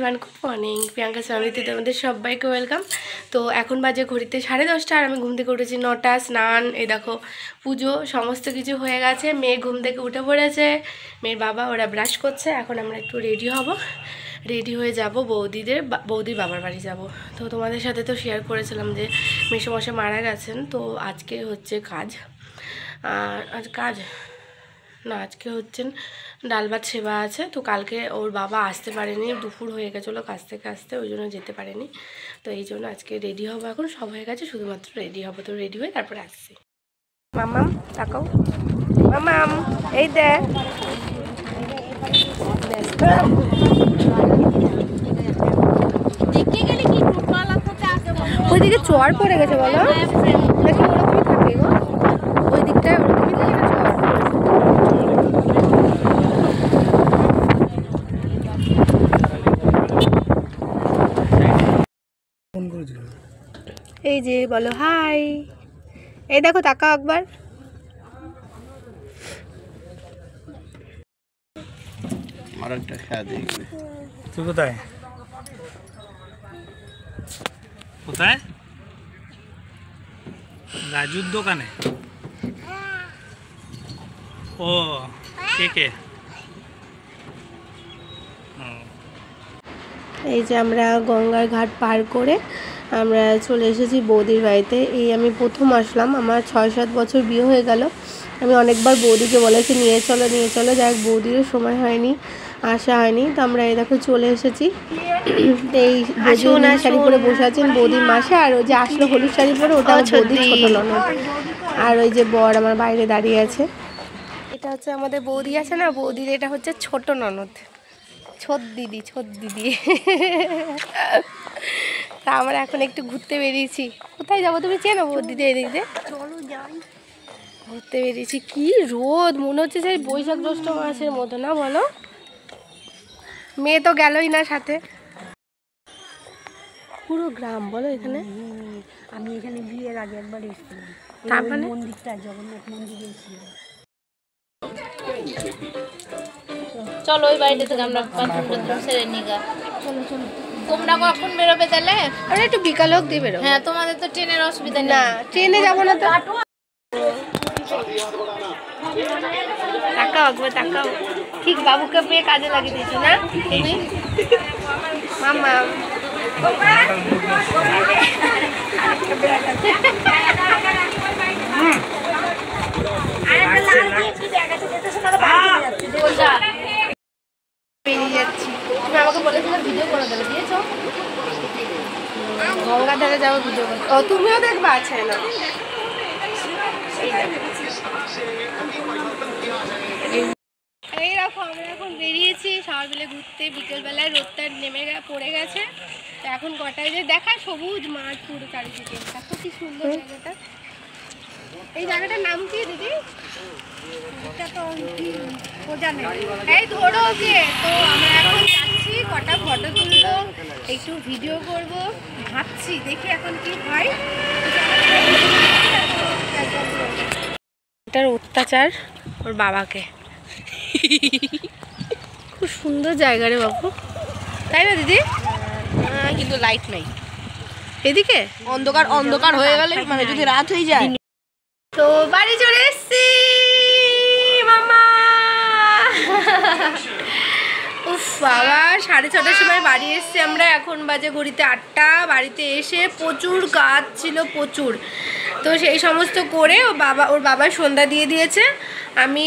Everyone, good morning. Priyanka ফ্যামিলিতে তোমাদের সবাইকে ওয়েলকাম। তো এখন বাজে ঘড়িতে 10:30 আর আমি ঘুম থেকে উঠেছি 9টা। স্নান, এই দেখো পুজো সমস্ত কিছু হয়ে গেছে। মেয়ে ঘুম থেকে উঠে পড়েছে, মেয়ের বাবা ওরা ব্রাশ করছে। এখন আমরা একটু রেডি হব, রেডি হয়ে যাব বৌদির বাবার বাড়ি যাব। তো তোমাদের সাথে তো শেয়ার করেছিলাম যে মেসোমশাই মারা গেছেন। তো আজকে হচ্ছে কাজ, আর কাজ না, আজকে হচ্ছেন ডাল ভাত সেবা আছে। তো কালকে ওর বাবা আসতে পারেনি, দুপুর হয়ে গেছিলো কাজ থেকে আসতে, ওই জন্য যেতে পারেনি। তো এই জন্য আজকে রেডি হবো। এখন সব হয়ে গেছে, শুধুমাত্র রেডি হবো। তো রেডি হয়ে তারপরে আসছি। মামাম তাকাও, মামাম এই দেখ, ওইদিকে চর পড়ে গেছে বলো নাকি? ওরকমই থাকে গো, ওই দিকটায় ওরকমই থাকে না চর। এই যে বলো হাই, এই দেখো তাকাও একবার। তুই কোথায় কোথায়? রাজুর দোকানে। ও কে? এই যে আমরা গঙ্গার ঘাট পার করে আমরা চলে এসেছি বৌদির বাড়িতে। এই আমি প্রথম আসলাম, আমার 6-7 বছর বিয়ে হয়ে গেল। আমি অনেকবার বৌদিকে বলেছি নিয়ে চলো, যাই হোক বৌদিরও সময় হয়নি, আসা হয়নি। তো আমরা এই দেখো চলে এসেছি। এই বৌদি শাড়ি পরে বসে আছেন বৌদির মাসে, আর ওই যে আসলো হলুদ শাড়ি পরে, ওটা বৌদির ছোট ননদ। আর ওই যে বর আমার বাইরে দাঁড়িয়ে আছে, এটা হচ্ছে আমাদের বৌদি আছে না, বৌদির এটা হচ্ছে ছোট ননদ, ছোট দিদি। তা আমরা এখন একটু ঘুরতে বেরিয়েছি। কোথায় যাবো তুমি চেনো বৌদিদি? এদিক দিয়ে চলো যাই, ঘুরতে বেরিয়েছি। কি রোদ, মনে হচ্ছে সেই বৈশাখ জ্যৈষ্ঠ মাসের মতো না বলো? মেয়ে তো গেলই না সাথে। পুরো গ্রাম বলো এখানে। আমি এখানে বিয়ের আগে একবার এসেছিলাম, তারপরে মন্দিরটা জগন্নাথ মন্দিরে এসেছিলাম। চলো ওই বাড়িটা থেকে আমরা সেরে নিগা। চলো তোমরা কখন বেরোবে তাহলে? আরে একটু বিকাল হোক দিয়ে বেরোবো। হ্যাঁ, তোমাদের তো ট্রেনের অসুবিধা নেই। না, ট্রেনে যাবো না তো। তাকাও, ঠিক বাবুকে পেয়ে কাজে লাগিয়ে দিয়েছি না তুমি? মামা বেরিয়ে যাচ্ছি। তুমি আমাকে বলেছিলে ভিডিও করে দেবে, দিয়েছো? গঙ্গা ধারে যাবো ভিডিও করে। ও তুমিও দেখবা? আছে না, এইরকম আমরা এখন বেরিয়েছি সবাই মিলে ঘুরতে। বিকেলবেলায় রোদটা নেমে পড়ে গেছে। তো এখন কটায় যে দেখা সবুজ মাঠ পুরো চারিদিকে, এত কি সুন্দর জায়গাটা। এই জায়গাটার নাম কি দিদি? এটা তো এই ধরো যে। তো আমরা এখন যাচ্ছি, কটা ফটো তুলবো, একটু ভিডিও করব ভাবছি, দেখি এখন কি হয়। এটার অত্যাচার ওর বাবাকে। খুব সুন্দর জায়গা রে বাবু, তাই না দিদি? কিন্তু লাইট নাই এদিকে, অন্ধকার হয়ে গেলে মানে যদি রাত হয়ে যায়। তো বাড়ি চলে এসছি মামা। উফ বাবা, 6:30টার সময় বাড়ি এসছি আমরা। এখন বাজে ঘড়িতে 8টা। বাড়িতে এসে প্রচুর কাজ ছিল, প্রচুর। তো সেই সমস্ত করে ওর বাবা সন্ধ্যা দিয়ে দিয়েছে। আমি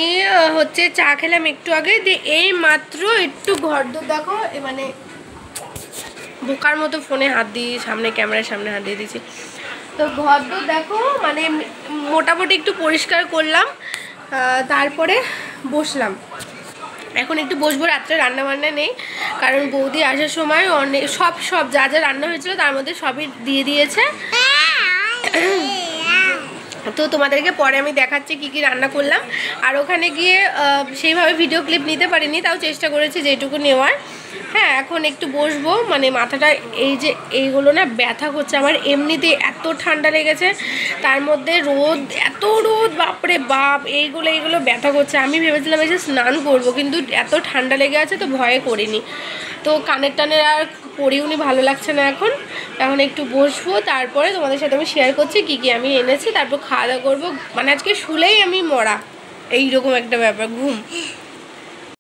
হচ্ছে চা খেলাম একটু আগে। দিয়ে এই মাত্র একটু ঘরদোর দেখো, মানে বোকার মতো ফোনে হাত দিয়ে ক্যামেরার সামনে হাত দিয়ে দিয়েছি। তো ঘরদোর দেখো, মানে মোটামুটি একটু পরিষ্কার করলাম, তারপরে বসলাম। এখন একটু বসবো, রাত্রে রান্নাবান্না নেই, কারণ বৌদি আসার সময় অনেক সব যা রান্না হয়েছিল তার মধ্যে সবই দিয়ে দিয়েছে। তো তোমাদেরকে পরে আমি দেখাচ্ছি কি রান্না করলাম। আর ওখানে গিয়ে সেইভাবে ভিডিও ক্লিপ নিতে পারিনি, তাও চেষ্টা করেছি যেটুকু নেওয়ার। হ্যাঁ, এখন একটু বসবো, মানে মাথাটা এই যে এইগুলো না ব্যথা করছে আমার। এমনিতে এত ঠান্ডা লেগেছে, তার মধ্যে এত রোদ, বাপরে বাপ, এইগুলো ব্যথা করছে। আমি ভেবেছিলাম এসে স্নান করবো, কিন্তু এত ঠান্ডা লেগে আছে তো ভয়ে করিনি। তো কানের টানের আর পরিউনি ভালো লাগছে না এখন একটু বসবো, তারপরে তোমাদের সাথে আমি শেয়ার করছি কি কি আমি এনেছি, তারপর খাওয়া দাওয়া করবো। মানে আজকে শুলেই আমি মরা, এইরকম একটা ব্যাপার, ঘুম।